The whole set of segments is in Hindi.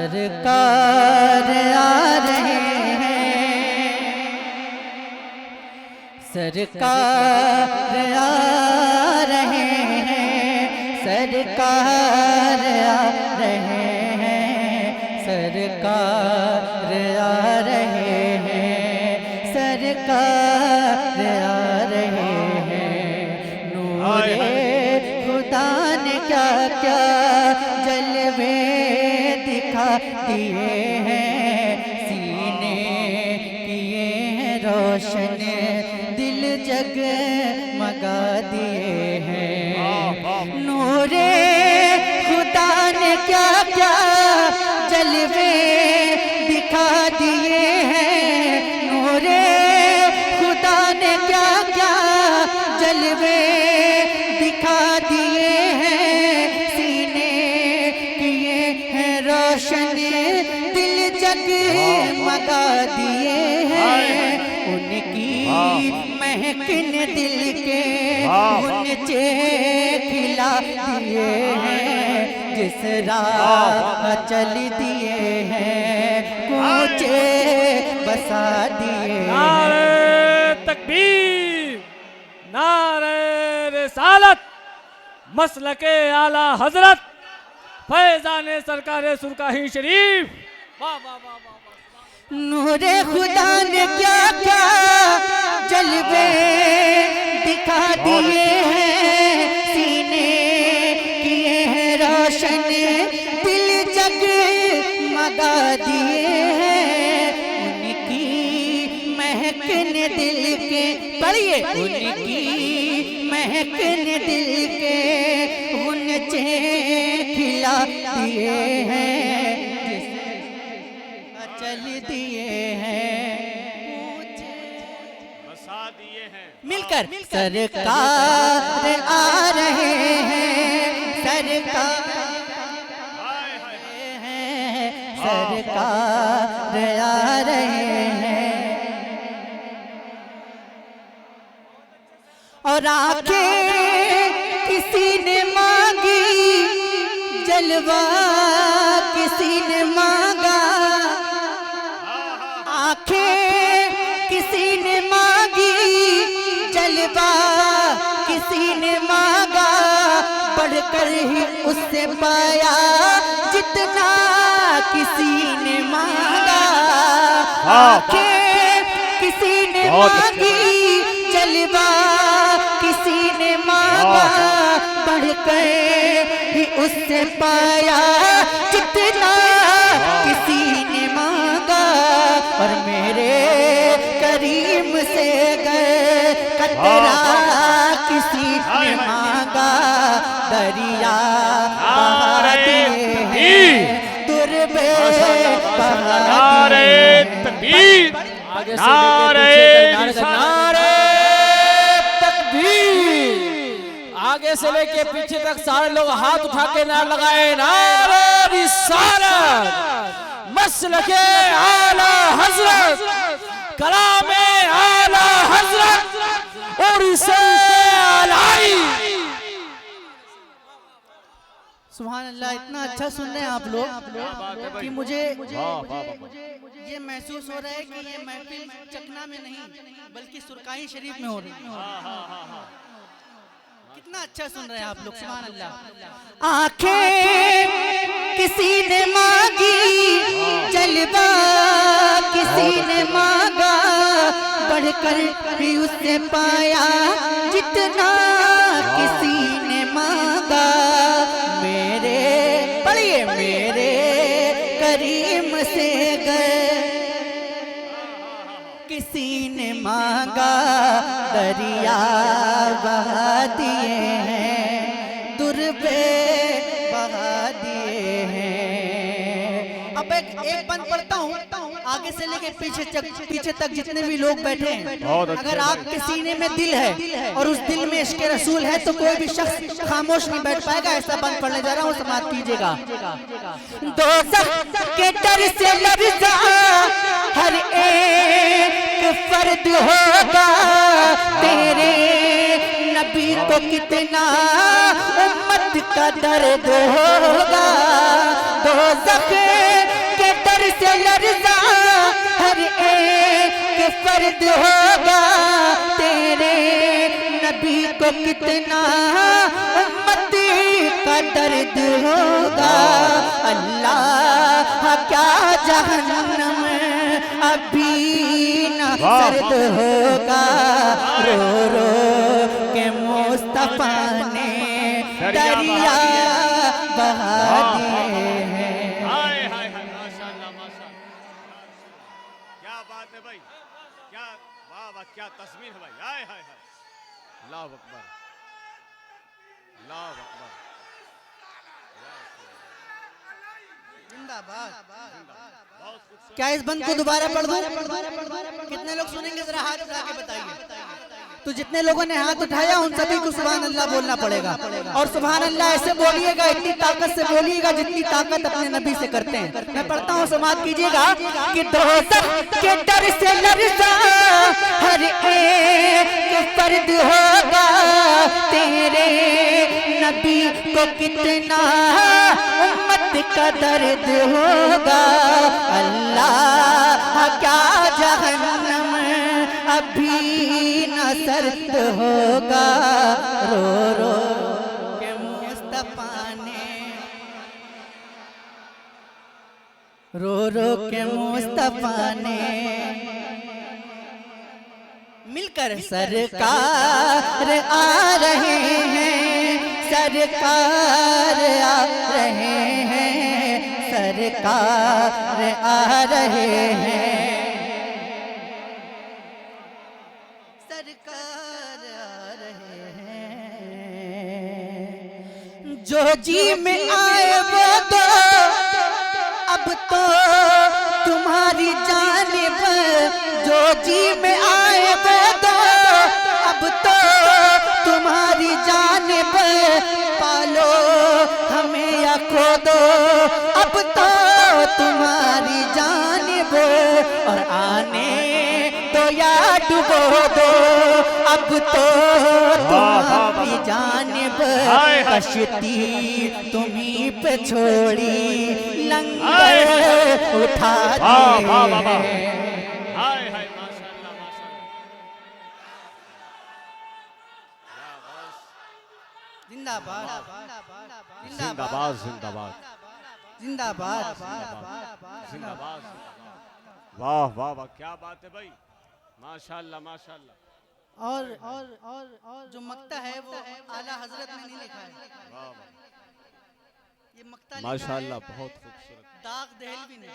सरकार आ रहे हैं, सरकार आ रहे हैं, सरकार आ रहे हैं, सरकार आ रहे हैं, सरकार आ रहे हैं। नूरे खुदा ने क्या क्या जलवे दिखा दिए हैं, सीने किए हैं रोशन, दिल जगमगा दिए हैं। नूरे खुदा ने क्या क्या जलवे दिखा दिए हैं, नूरे खुदा ने क्या क्या जलवे दिखा दिए हैं, सीने किए हैं रोशन, दिल जगमगा दिए हैं। उनकी महक ने दिल के गुंचे खिला दिए हैं, जिस राह चल दिए हैं कूचे बसा दिए हैं। नारे तकबीर, नारे रिसालत, मसलके आला हजरत, फैजाने सरकारे सुरकाही शरीफ। वाह वाह वाह वाह। नूरे खुदा ने क्या क्या जलवे दिखा दिए हैं, सीने किए हैं रोशन, दिल जगमगा दिए हैं। उनकी महक ने दिल के, पढ़िए, उनकी महक ने दिल के गुंचे खिला दिए हैं, चल दिए हैं, बसा दिए हैं। मिलकर सरकार आ रहे हैं, सरकार हैं, सरकार आ रहे हैं। और आंखें किसी ने मांगी, जलवा किसी ने मांगा, आंखें किसी ने मांगी, जलवा किसी ने मांगा, बढ़कर ही उससे पाया जितना किसी ने मांगा। आंखें किसी ने मांगी, जलवा किसी ने मांगा, बढ़कर ही उससे पाया जितना किसी ने मांगा। और मेरे करीम से कतरा किसी ने मांगा, दरिया बहा दिए हैं, दुर्बे बहा दिए तकबीर, नारे तकबीर। आगे से लेके पीछे तक सारे लोग हाथ उठा के नारा लगाए, नारे रिसालत, मसलके आला हजरत, कलामे आला हजरत और इसे अलाई। सुभान अल्लाह। इतना अच्छा सुन रहे हैं आप लोग कि मुझे ये महसूस हो रहा है कि ये महफिल चकना में नहीं बल्कि सुरकाही शरीफ में हो रही है। कितना अच्छा सुन रहे हैं आप लोग, सुभान अल्लाह। आंखें किसी ने मांगी, जलवा किसी ने मांगा, बढ़कर भी उससे पाया जितना किसी ने मांगा। मेरे, पढ़िए, मेरे करीम से किसी ने मांगा, दरिया बहा दिए हैं, दुर्बे बहा दिए हैं। अब एक बंद पढ़ता हूँ, आगे से लेके पीछे तक जितने भी लोग बैठे हैं, बहुत अच्छे अगर भाई। आपके सीने में दिल है और उस दिल में इश्क रसूल है तो कोई भी शख्स खामोश नहीं बैठ पाएगा। ऐसा बंद पढ़ने जा रहा हूँ, समाप्त कीजिएगा। दोज़ख के डर से लर्ज़ा हर एक फर्द होगा, तेरे नबी को कितना उम्मत का दर्द होगा। दोज़ख के डर से लर्ज़ा हर एक फर्द होगा, तेरे नबी को कितना उम्मत का दर्द होगा। अल्लाह क्या जहन्नम अभी न सर्द होगा, रो रो के मुस्तफा ने दरिया बहा दिए हैं। हाय हाय हाय, माशाल्लाह माशाल्लाह, क्या बात है भाई, क्या वाह वाह, क्या तस्वीर है भाई। हाय हाय हाय, अल्लाह अकबर, अल्लाह अकबर। जिंदाबाद। बहुत खूबसूरत। क्या इस बंद को दोबारा पढ़ दूं? कितने लोग सुनेंगे जरा हाथ उठा के बताइए। तो जितने लोगों ने हाथ उठाया उन सभी को सुभान अल्लाह बोलना पड़ेगा, और सुभान अल्लाह ऐसे बोलिएगा, इतनी ताकत से बोलिएगा जितनी ताकत अपने नबी से करते हैं। मैं पढ़ता हूँ, समाप्त कीजिएगा कि दोज़ख के डर से लर्ज़ा हर एक फर्द होगा, तेरे नबी को कितना उम्मत का दर्द होगा। अल्लाह क्या जहन्नम अभी न सर्द होगा, रो रो के मुस्तफा ने, रो रो के मुस्तफा ने मिलकर सरकार आ रहे हैं, सरकार आ रहे हैं, सरकार आ रहे हैं, सरकार आ रहे हैं। जो जी में आए वो तो अब तो तुम्हारी जानिब, जो जी में आए वो तो अब तो तुम्हारी जानिब, पालो हमें या खो दो अब तो तुम्हारी जानिब, और आने तो या डुबो दो अब तो तुम्हारी जानिब, कश्ती तुम्हीं पे छोड़ी लंगर उठा दिए। हाय हाय, माशाल्लाह माशाल्लाह, जिंदाबाद जिंदाबाद जिंदाबाद जिंदाबाद जिंदाबाद। वाह वाह वाह, क्या बात है भाई, माशाल्लाह माशाल्लाह। और जो मक्ता है वो आला हजरत में नहीं लिखा है, वाह वाह, ये मक्ता लिखा माशाल्लाह, है बहुत खूबसूरत। दाग दहलवी ने,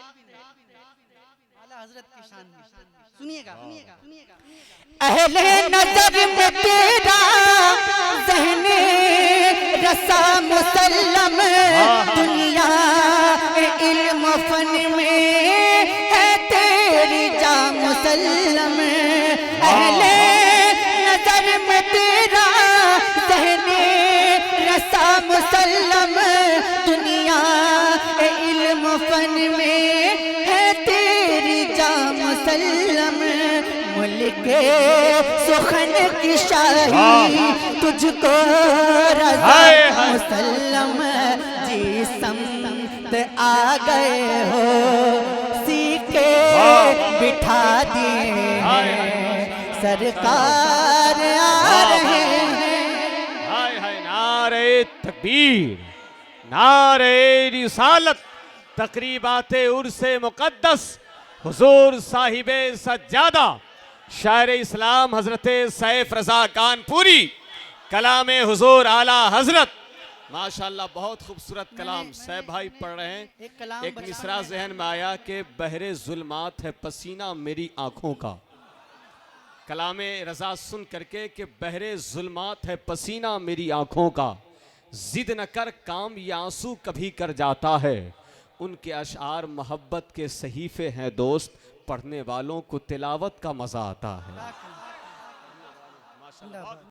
आला हजरत की शान में। सुनिएगा सुनिएगा। अहले नजर में तेरा ज़हने रसा मुसल्लम, दुनिया इल्म फन में है तेरी जा मुसल्लम। अहले नजर में तेरा ज़हने रसा मुसल्लम, दुनिया इल्म फन में है तेरी जा मुसल्लम। मुल्क सुखन की शाही तुझको रज़ा मुसल्लम, जी समत आ गए हो सीखे बिठा दिए, सरकार आ रहे हैं। हाय हाय, नारे तकबीर, नारे रिसालत, तकरीबाते उर्से मुकद्दस, हुजूर साहिबे सज्जादा शायर इस्लाम हजरत सैफ रजा कानपुरी, कलामे हुजूर आला हजरत। माशाल्लाह, बहुत खूबसूरत कलाम सैफ भाई पढ़ रहे हैं। एक मिसरा जहन में आया कि बहरे जुल्मात है पसीना मेरी आंखों का। कलामे रजा सुन करके कि बहरे जुल्मात है पसीना मेरी आंखों का, जिद न कर काम ये आंसू कभी कर जाता है, उनके अशआर मोहब्बत के सहीफे हैं दोस्त, पढ़ने वालों को तिलावत का मजा आता है।